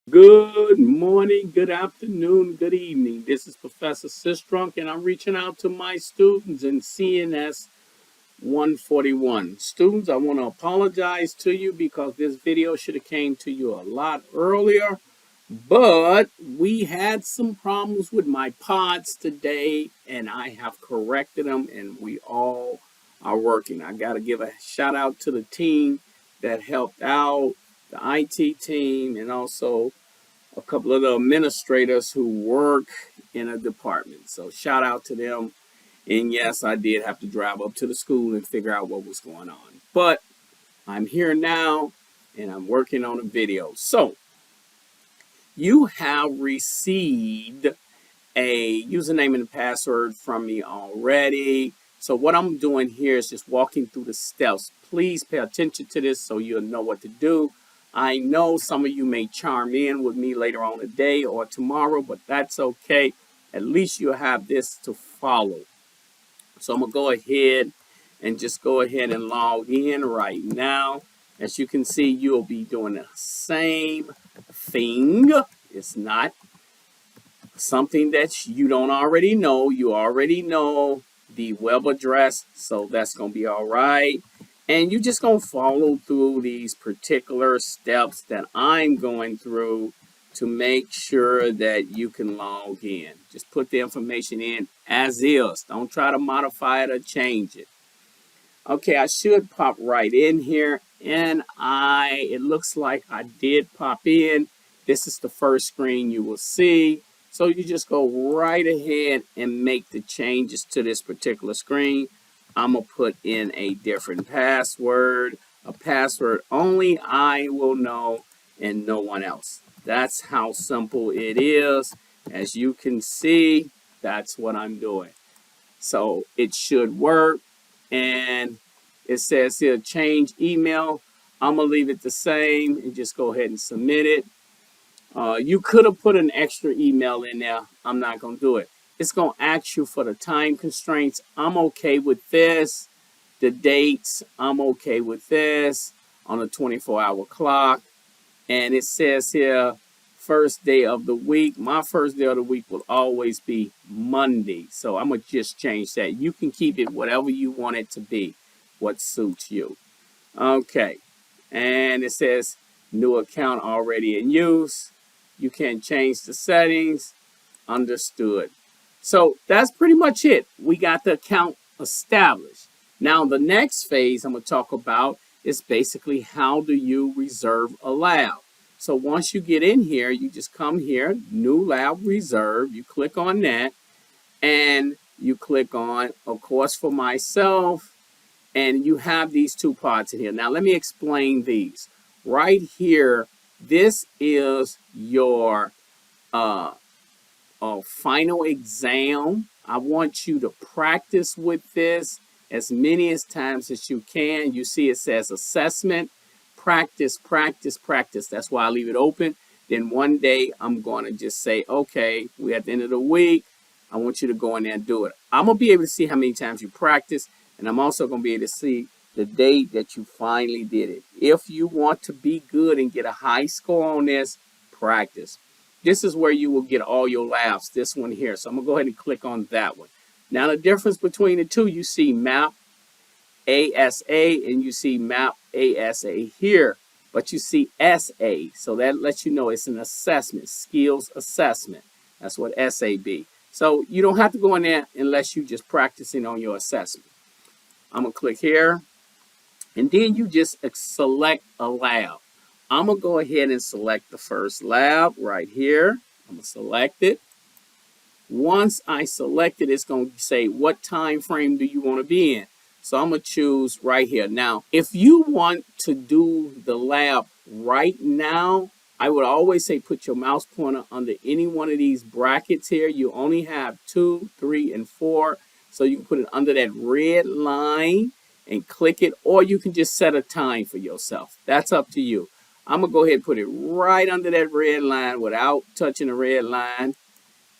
Good morning, good afternoon, good evening. This is Professor Sistrunk, and I'm reaching out to my students in CNS 141. Students, I want to apologize to you because this video should have came to you a lot earlier, but we had some problems with my pods today, and I have corrected them, and we all are working. I got to give a shout out to the team that helped out, the IT team, and also a couple of the administrators who work in a department. So shout out to them. And yes, I did have to drive up to the school and figure out what was going on. But I'm here now and I'm working on a video. So you have received a username and a password from me already. So what I'm doing here is just walking through the steps. Please pay attention to this so you'll know what to do. I know some of you may chime in with me later on today or tomorrow, but that's okay. At least you'll have this to follow. So I'm going to go ahead and just go ahead and log in right now. As you can see, you'll be doing the same thing. It's not something that you don't already know. You already know the web address, so that's going to be all right. And you're just going to follow through these particular steps that I'm going through to make sure that you can log in. Just put the information in as is. Don't try to modify it or change it. Okay, I should pop right in here. And it looks like I did pop in. This is the first screen you will see. So you just go right ahead and make the changes to this particular screen. I'm going to put in a different password, a password only I will know and no one else. That's how simple it is. As you can see, that's what I'm doing. So it should work. And it says here, change email. I'm going to leave it the same and just go ahead and submit it. You could have put an extra email in there. I'm not going to do it. It's going to ask you for the time constraints. I'm okay with this. The dates, I'm okay with this on a 24-hour clock. And it says here, first day of the week. My first day of the week will always be Monday. So I'm going to just change that. You can keep it whatever you want it to be, what suits you. Okay. And it says new account already in use. You can change the settings. Understood. So that's pretty much it. We got the account established. Now the next phase I'm going to talk about is basically how do you reserve a lab. So once you get in here, you just come here, new lab reserve. You click on that and you click on, of course, for myself. And you have these two pods in here. Now let me explain these. Right here, this is your final exam. I want you to practice with this as many as times as you can. You see it says assessment, practice, practice, practice. That's why I leave it open. Then one day I'm going to just say, okay, we're at the end of the week. I want you to go in there and do it. I'm going to be able to see how many times you practice, and I'm also going to be able to see the date that you finally did it. If you want to be good and get a high score on this, practice. This is where you will get all your labs, this one here. So I'm going to go ahead and click on that one. Now the difference between the two, you see map ASA and you see map ASA here, but you see SA. So that lets you know it's an assessment, skills assessment. That's what SAB. So you don't have to go in there unless you're just practicing on your assessment. I'm going to click here, and then you just select a lab. I'm going to go ahead and select the first lab right here. I'm going to select it. Once I select it, it's going to say, what time frame do you want to be in? So I'm going to choose right here. Now, if you want to do the lab right now, I would always say put your mouse pointer under any one of these brackets here. You only have 2, 3, and 4. So you can put it under that red line and click it, or you can just set a time for yourself. That's up to you. I'm going to go ahead and put it right under that red line without touching the red line.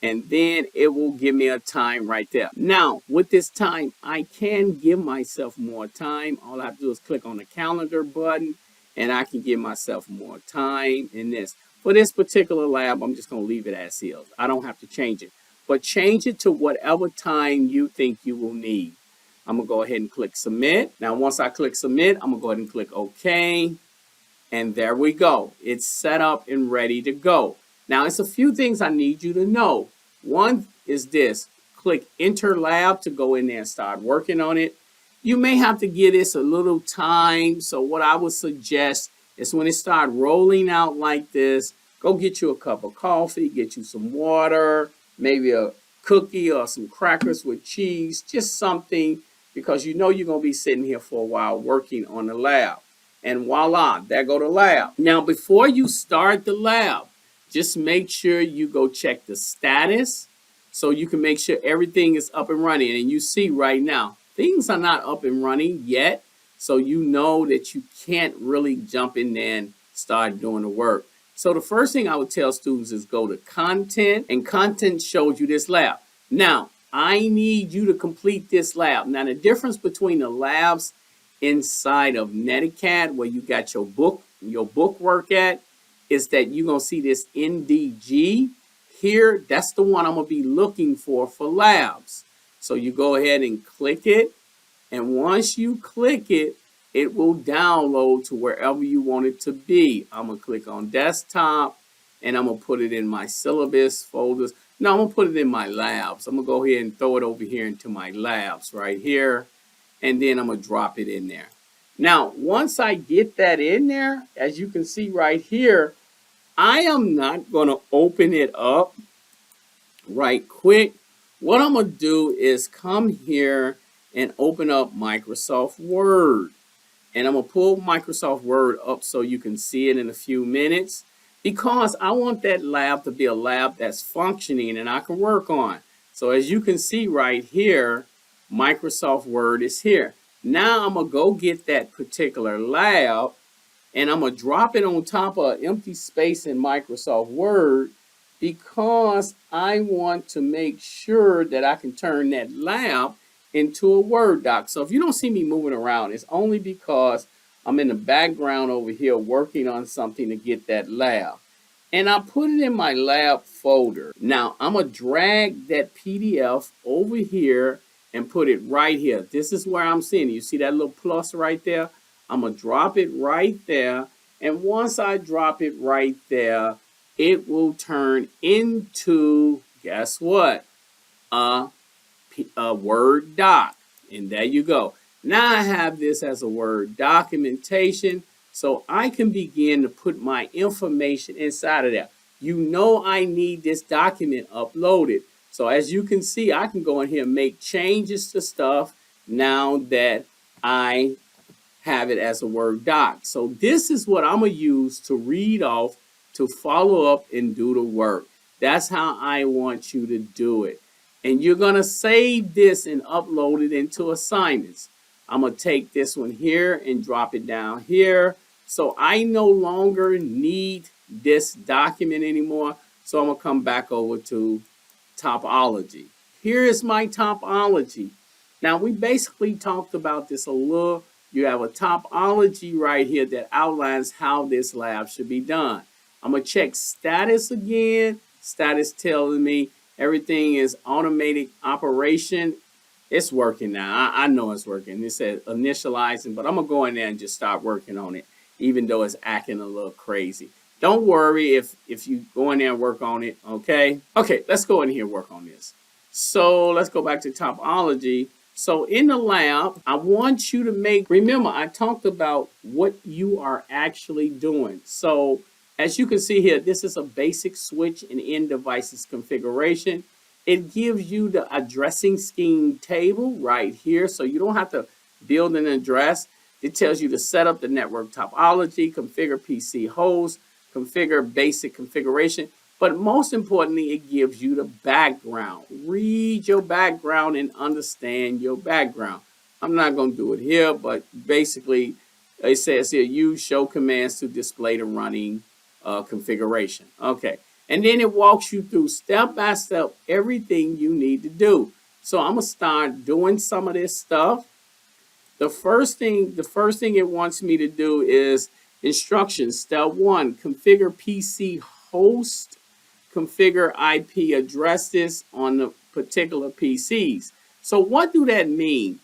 And then it will give me a time right there. Now, with this time, I can give myself more time. All I have to do is click on the calendar button, and I can give myself more time in this. For this particular lab, I'm just going to leave it as is. I don't have to change it. But change it to whatever time you think you will need. I'm going to go ahead and click submit. Now, once I click submit, I'm going to go ahead and click OK. And there we go. It's set up and ready to go. Now, it's a few things I need you to know. One is this. Click enter lab to go in there and start working on it. You may have to give this a little time. So what I would suggest is when it starts rolling out like this, go get you a cup of coffee, get you some water, maybe a cookie or some crackers with cheese, just something, because you know you're going to be sitting here for a while working on the lab. And voila, there go the lab. Now, before you start the lab, just make sure you go check the status so you can make sure everything is up and running. And you see right now, things are not up and running yet. So you know that you can't really jump in there and start doing the work. So the first thing I would tell students is go to content, and content shows you this lab. Now, I need you to complete this lab. Now, the difference between the labs inside of Netacad, where you got your book work at, is that you're going to see this NDG here. That's the one I'm going to be looking for labs. So you go ahead and click it. And once you click it, it will download to wherever you want it to be. I'm going to click on desktop, and I'm going to put it in my syllabus folders. No, I'm going to put it in my labs. I'm going to go ahead and throw it over here into my labs right here. And then I'm going to drop it in there. Now, once I get that in there, as you can see right here, I am not going to open it up right quick. What I'm going to do is come here and open up Microsoft Word. And I'm going to pull Microsoft Word up so you can see it in a few minutes, because I want that lab to be a lab that's functioning and I can work on. So as you can see right here, Microsoft Word is here. Now I'm going to go get that particular lab, and I'm going to drop it on top of an empty space in Microsoft Word, because I want to make sure that I can turn that lab into a Word doc. So if you don't see me moving around, it's only because I'm in the background over here working on something to get that lab. And I put it in my lab folder. Now I'm going to drag that PDF over here and put it right here. This is where I'm seeing it. You see that little plus right there? I'm going to drop it right there. And once I drop it right there, it will turn into, guess what? A Word doc. And there you go. Now I have this as a Word documentation, so I can begin to put my information inside of there. You know I need this document uploaded. So as you can see, I can go in here and make changes to stuff now that I have it as a Word doc. So this is what I'm going to use to read off, to follow up and do the work. That's how I want you to do it. And you're going to save this and upload it into assignments. I'm going to take this one here and drop it down here. So I no longer need this document anymore. So I'm going to come back over to topology. Here is my topology. Now we basically talked about this a little. You have a topology right here that outlines how this lab should be done. I'm going to check status again. Status telling me everything is automated operation. It's working now. I know it's working. It says initializing, but I'm going to go in there and just start working on it, even though it's acting a little crazy. Don't worry if you go in there and work on it, okay? Okay, let's go in here and work on this. So let's go back to topology. So in the lab, I want you to remember, I talked about what you are actually doing. So as you can see here, this is a basic switch and end devices configuration. It gives you the addressing scheme table right here, so you don't have to build an address. It tells you to set up the network topology, configure PC host, configure basic configuration, but most importantly, it gives you the background. Read your background and understand your background. I'm not going to do it here, but basically, it says here, use show commands to display the running configuration. Okay. And then it walks you through step by step everything you need to do. So I'm going to start doing some of this stuff. The first thing it wants me to do is instructions. Step 1, configure PC host configure IP addresses on the particular PCs. So what do that mean?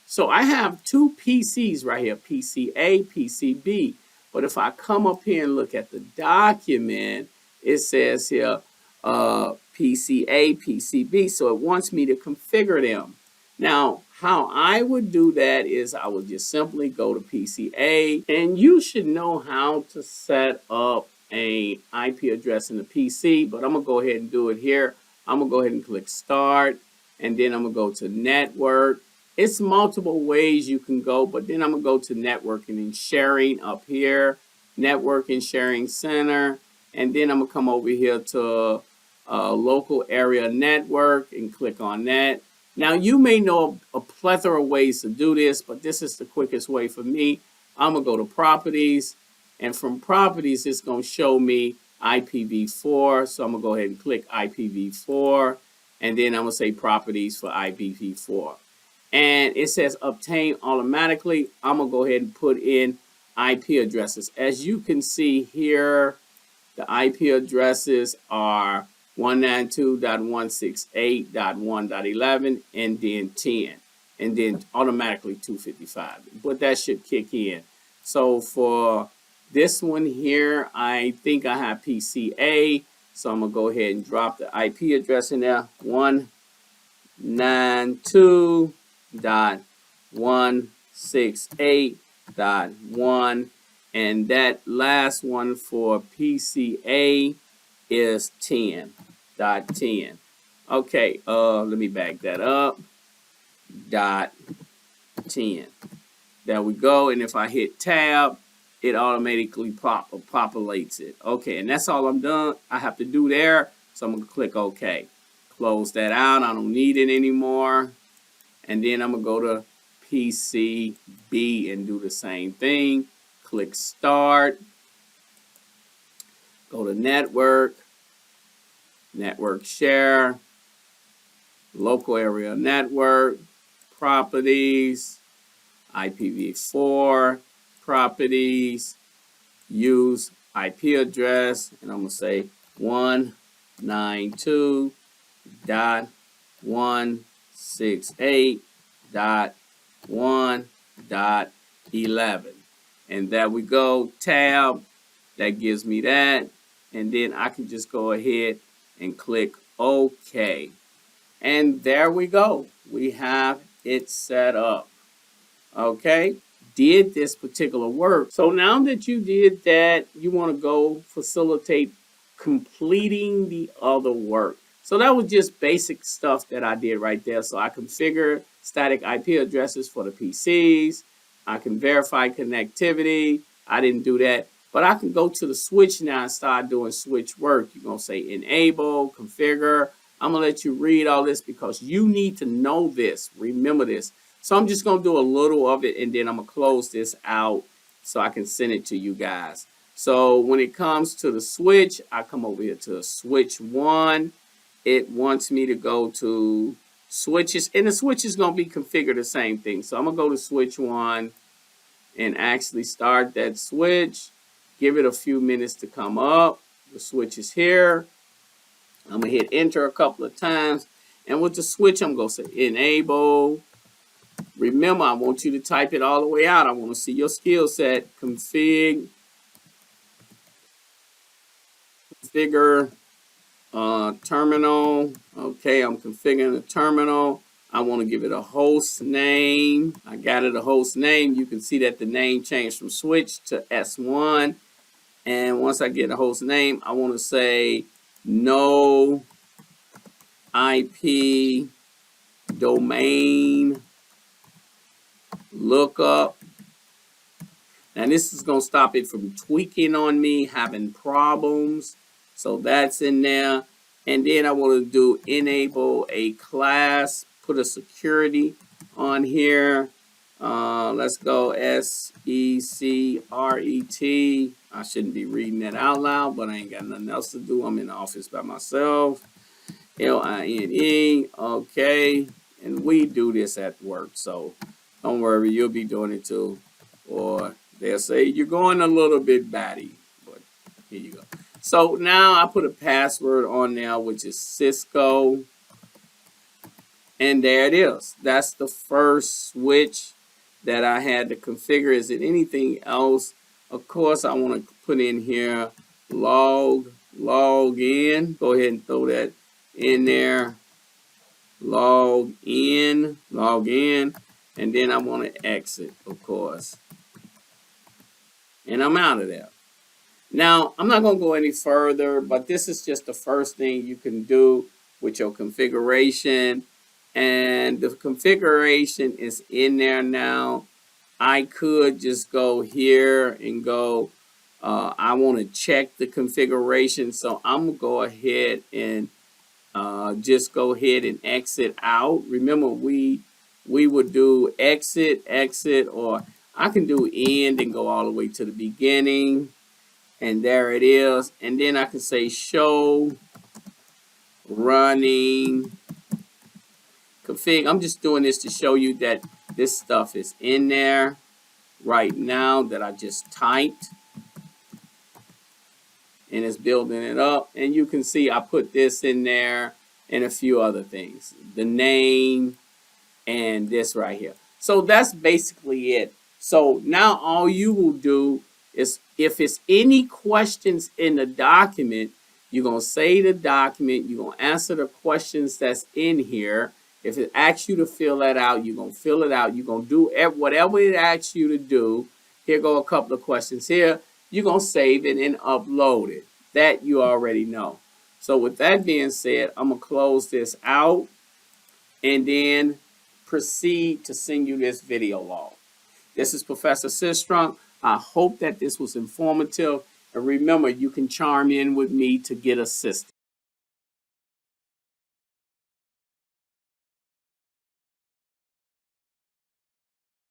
So I have two PCs right here, PC A, PC B. But if I come up here and look at the document, it says here PC A, PC B. So it wants me to configure them. Now, how I would do that is I would just simply go to PCA, and you should know how to set up a IP address in the PC, but I'm gonna go ahead and do it here. I'm gonna go ahead and click start, and then I'm gonna go to network. It's multiple ways you can go, but then I'm gonna go to networking and sharing up here, network and sharing center, and then I'm gonna come over here to local area network and click on that. Now, you may know a plethora of ways to do this, but this is the quickest way for me. I'm going to go to properties, and from properties, it's going to show me IPv4. So I'm going to go ahead and click IPv4, and then I'm going to say properties for IPv4. And it says obtain automatically. I'm going to go ahead and put in IP addresses. As you can see here, the IP addresses are 192.168.1.11 and then 10, and then automatically 255. But that should kick in. So for this one here, I think I have PCA. So I'm going to go ahead and drop the IP address in there, 192.168.1, and that last one for PCA is 10.10. Okay, let me back that up. .10. There we go. And if I hit tab, it automatically populates it. Okay, and that's all I'm done. I have to do there. So I'm gonna click OK. Close that out. I don't need it anymore. And then I'm gonna go to PCB and do the same thing. Click start. Go to network, network share, local area network, properties, IPv4, properties, use IP address, and I'm going to say 192.168.1.11. And there we go, tab, that gives me that. And then I can just go ahead and click OK. And there we go. We have it set up. Okay, did this particular work. So now that you did that, you want to go facilitate completing the other work. So that was just basic stuff that I did right there. So I configure static IP addresses for the PCs. I can verify connectivity. I didn't do that. But I can go to the switch now and start doing switch work. You're going to say enable, configure. I'm going to let you read all this because you need to know this. Remember this. So I'm just going to do a little of it, and then I'm going to close this out so I can send it to you guys. So when it comes to the switch, I come over here to switch 1. It wants me to go to switches, and the switch is going to be configured the same thing. So I'm going to go to switch 1 and actually start that switch. Give it a few minutes to come up. The switch is here. I'm going to hit enter a couple of times. And with the switch, I'm going to say enable. Remember, I want you to type it all the way out. I want to see your skill set. Configure terminal. Okay, I'm configuring the terminal. I want to give it a host name. I got it a host name. You can see that the name changed from switch to S1. And once I get a host name, I want to say no IP domain lookup. Now this is going to stop it from tweaking on me, having problems. So that's in there. And then I want to do enable a class, put a security on here. Let's go SECRET. I shouldn't be reading that out loud, but I ain't got nothing else to do. I'm in the office by myself. LINE. Okay. And we do this at work, so don't worry, you'll be doing it too. Or they'll say you're going a little bit batty, but here you go. So now I put a password on there, which is Cisco. And there it is. That's the first switch that I had to configure. Is it anything else? Of course, I want to put in here log in. Go ahead and throw that in there. Log in, and then I want to exit, of course. And I'm out of there. Now, I'm not going to go any further, but this is just the first thing you can do with your configuration. And the configuration is in there now. I could just go here and go, I want to check the configuration. So I'm going to go ahead and just go ahead and exit out. Remember, we would do exit, or I can do end and go all the way to the beginning. And there it is. And then I can say show running config. I'm just doing this to show you that this stuff is in there right now that I just typed. And it's building it up. And you can see I put this in there and a few other things. The name and this right here. So that's basically it. So now all you will do is, if it's any questions in the document, you're going to save the document. You're going to answer the questions that's in here. If it asks you to fill that out, you're going to fill it out. You're going to do whatever it asks you to do. Here go a couple of questions here. You're going to save it and upload it. That you already know. So with that being said, I'm going to close this out and then proceed to send you this video log. This is Professor Sistrunk. I hope that this was informative. And remember, you can chime in with me to get assistance.